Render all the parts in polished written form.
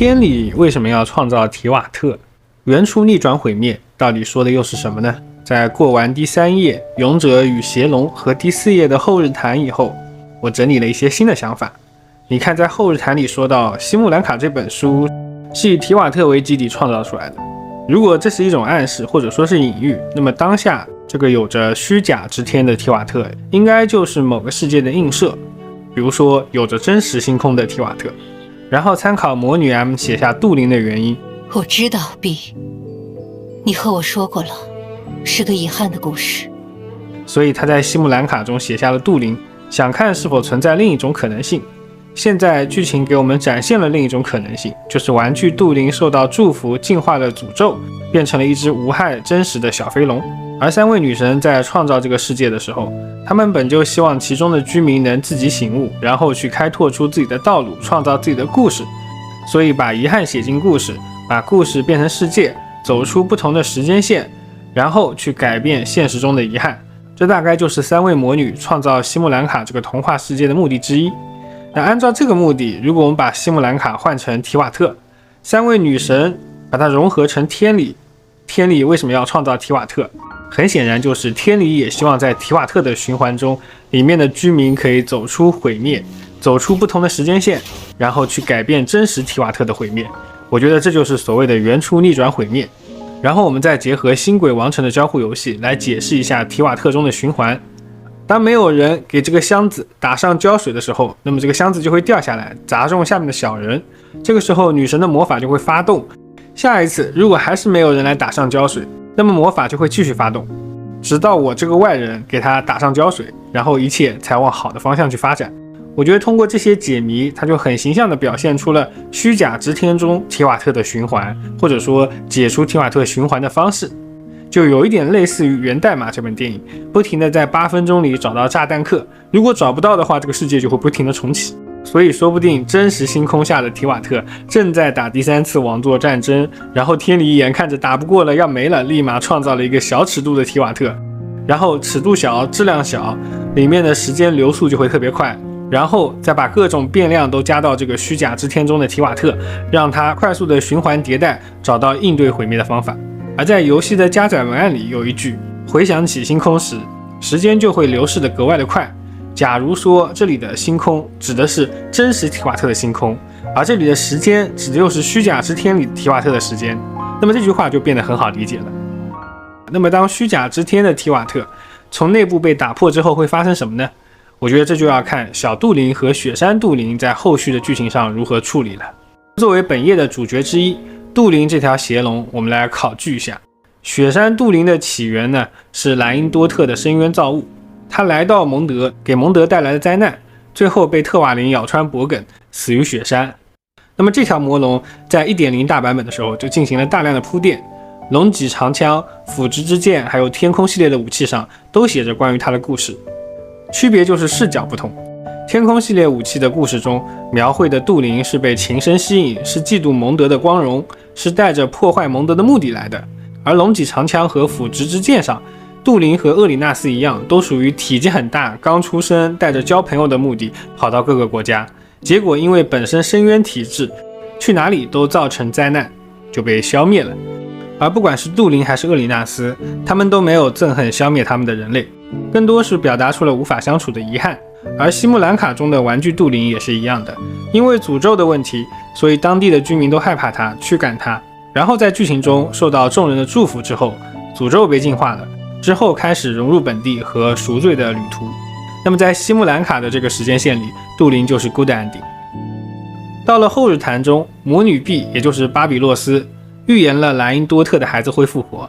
天理为什么要创造提瓦特？原初逆转毁灭到底说的又是什么呢？在过完第3页勇者与邪龙和第4页的后日谈以后，我整理了一些新的想法。你看，在后日谈里说到，西木兰卡这本书是以提瓦特为基底创造出来的。如果这是一种暗示或者说是隐喻，那么当下这个有着虚假之天的提瓦特应该就是某个世界的映射，比如说有着真实星空的提瓦特。然后参考魔女 M 写下杜林的原因。我知道 B， 你和我说过了，是个遗憾的故事。所以他在西木兰卡中写下了杜林，想看是否存在另一种可能性。现在剧情给我们展现了另一种可能性，就是玩具杜林受到祝福进化了诅咒，变成了一只无害真实的小飞龙。而3位女神在创造这个世界的时候，她们本就希望其中的居民能自己醒悟，然后去开拓出自己的道路，创造自己的故事。所以把遗憾写进故事，把故事变成世界，走出不同的时间线，然后去改变现实中的遗憾。这大概就是3位魔女创造西木兰卡这个童话世界的目的之一。那按照这个目的，如果我们把西木兰卡换成提瓦特，3位女神把它融合成天理，天理为什么要创造提瓦特？很显然就是天理也希望在提瓦特的循环中，里面的居民可以走出毁灭，走出不同的时间线，然后去改变真实提瓦特的毁灭。我觉得这就是所谓的原初逆转毁灭。然后我们再结合星轨王城的交互游戏来解释一下提瓦特中的循环。当没有人给这个箱子打上胶水的时候，那么这个箱子就会掉下来，砸中下面的小人。这个时候女神的魔法就会发动。下一次如果还是没有人来打上胶水，那么魔法就会继续发动，直到我这个外人给他打上胶水，然后一切才往好的方向去发展。我觉得通过这些解谜，它就很形象地表现出了虚假之天中提瓦特的循环，或者说解除提瓦特循环的方式。就有一点类似于《源代码》这本电影，不停地在8分钟里找到炸弹客，如果找不到的话，这个世界就会不停地重启。所以说不定真实星空下的提瓦特正在打第3次王座战争，然后天理眼看着打不过了要没了，立马创造了一个小尺度的提瓦特，然后尺度小质量小，里面的时间流速就会特别快，然后再把各种变量都加到这个虚假之天中的提瓦特，让它快速的循环迭代，找到应对毁灭的方法。而在游戏的加载文案里有一句，回想起星空时，时间就会流逝得格外的快。假如说这里的星空指的是真实提瓦特的星空，而这里的时间指的又是虚假之天里提瓦特的时间，那么这句话就变得很好理解了。那么当虚假之天的提瓦特从内部被打破之后会发生什么呢？我觉得这就要看小杜林和雪山杜林在后续的剧情上如何处理了。作为本页的主角之一，杜林这条邪龙，我们来考据一下。雪山杜林的起源呢，是莱茵多特的深渊造物，他来到蒙德，给蒙德带来了灾难，最后被特瓦林咬穿脖梗，死于雪山。那么这条魔龙在 1.0 大版本的时候就进行了大量的铺垫，龙脊长枪、斧直之剑还有天空系列的武器上都写着关于他的故事，区别就是视角不同。天空系列武器的故事中描绘的杜林是被琴声吸引，是嫉妒蒙德的光荣，是带着破坏蒙德的目的来的。而龙脊长枪和斧直之剑上，杜林和厄里纳斯一样，都属于体积很大，刚出生，带着交朋友的目的跑到各个国家，结果因为本身深渊体质，去哪里都造成灾难，就被消灭了。而不管是杜林还是厄里纳斯，他们都没有憎恨消灭他们的人类，更多是表达出了无法相处的遗憾。而西木兰卡中的玩具杜林也是一样的，因为诅咒的问题，所以当地的居民都害怕他，驱赶他，然后在剧情中受到众人的祝福之后，诅咒被净化了，之后开始融入本地和赎罪的旅途。那么在西木兰卡的这个时间线里，杜林就是 good ending。 到了后日谈中，魔女 B 也就是巴比洛斯预言了莱茵多特的孩子会复活，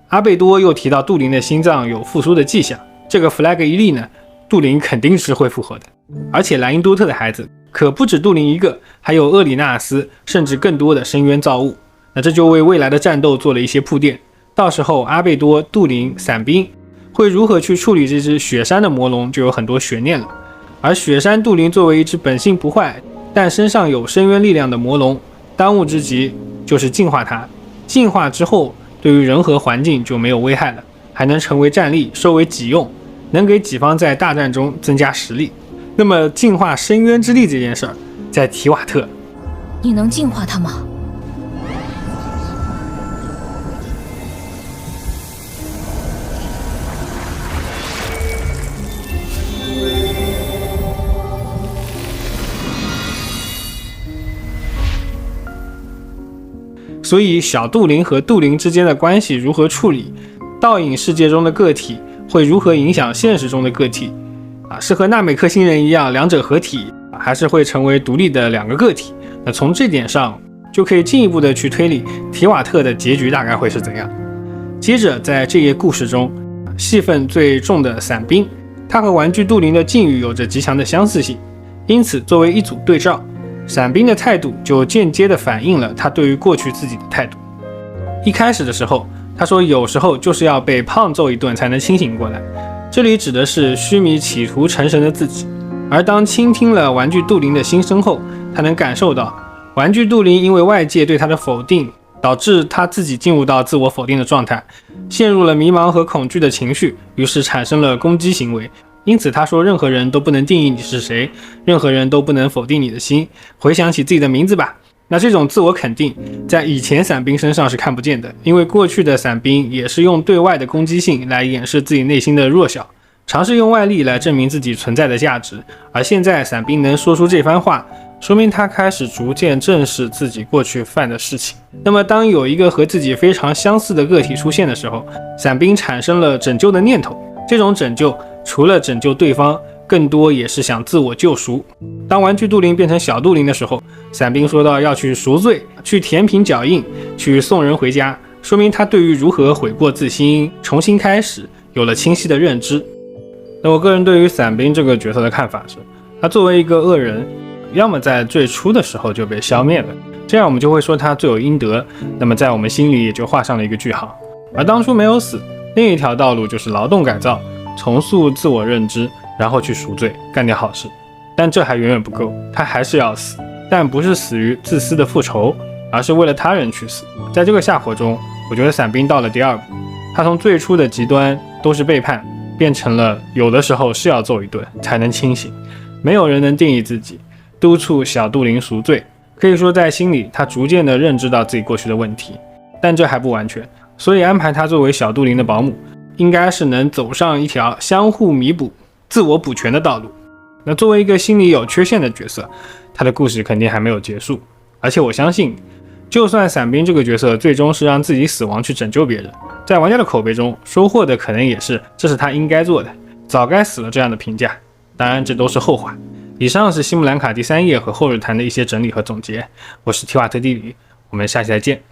阿贝多又提到杜林的心脏有复苏的迹象，这个 flag 一立呢，杜林肯定是会复活的。而且莱茵多特的孩子可不止杜林一个，还有厄里纳斯，甚至更多的深渊造物。那这就为未来的战斗做了一些铺垫，到时候阿贝多、杜林、伞兵会如何去处理这只雪山的魔龙，就有很多悬念了。而雪山杜林作为一只本性不坏但身上有深渊力量的魔龙，当务之急就是净化它，净化之后对于人和环境就没有危害了，还能成为战力，收为己用，能给己方在大战中增加实力。那么净化深渊之力这件事儿，在提瓦特你能净化他吗？所以小杜灵和杜灵之间的关系如何处理，倒影世界中的个体会如何影响现实中的个体是和纳美克星人一样两者合体，还是会成为独立的两个个体？那从这点上就可以进一步的去推理提瓦特的结局大概会是怎样。接着在这页故事中，戏份最重的伞兵，他和玩具杜灵的境遇有着极强的相似性，因此作为一组对照，伞兵的态度就间接地反映了他对于过去自己的态度。一开始的时候，他说有时候就是要被胖揍一顿才能清醒过来，这里指的是虚迷企图成神的自己。而当倾听了玩具杜灵的心声后，他能感受到玩具杜灵因为外界对他的否定，导致他自己进入到自我否定的状态，陷入了迷茫和恐惧的情绪，于是产生了攻击行为。因此他说任何人都不能定义你是谁，任何人都不能否定你的心，回想起自己的名字吧。那这种自我肯定在以前伞兵身上是看不见的，因为过去的伞兵也是用对外的攻击性来掩饰自己内心的弱小，尝试用外力来证明自己存在的价值。而现在伞兵能说出这番话，说明他开始逐渐正视自己过去犯的事情。那么当有一个和自己非常相似的个体出现的时候，伞兵产生了拯救的念头，这种拯救除了拯救对方，更多也是想自我救赎。当玩具杜灵变成小杜灵的时候，伞兵说到要去赎罪，去填平脚印，去送人回家，说明他对于如何悔过自新，重新开始有了清晰的认知。那我个人对于伞兵这个角色的看法是，他作为一个恶人，要么在最初的时候就被消灭了，这样我们就会说他罪有应得，那么在我们心里也就画上了一个句号。而当初没有死，另一条道路就是劳动改造，重塑自我认知，然后去赎罪，干点好事。但这还远远不够，他还是要死，但不是死于自私的复仇，而是为了他人去死。在这个下火中，我觉得伞兵到了第二步，他从最初的极端都是背叛，变成了有的时候是要揍一顿才能清醒。没有人能定义自己，督促小杜灵赎罪，可以说在心里他逐渐地认知到自己过去的问题，但这还不完全，所以安排他作为小杜灵的保姆，应该是能走上一条相互弥补、自我补全的道路。那作为一个心理有缺陷的角色，他的故事肯定还没有结束，而且我相信，就算伞兵这个角色最终是让自己死亡去拯救别人，在玩家的口碑中收获的可能也是这是他应该做的，早该死了这样的评价。当然这都是后话。以上是西姆兰卡第3页和后日谈的一些整理和总结，我是提瓦特地理，我们下期再见。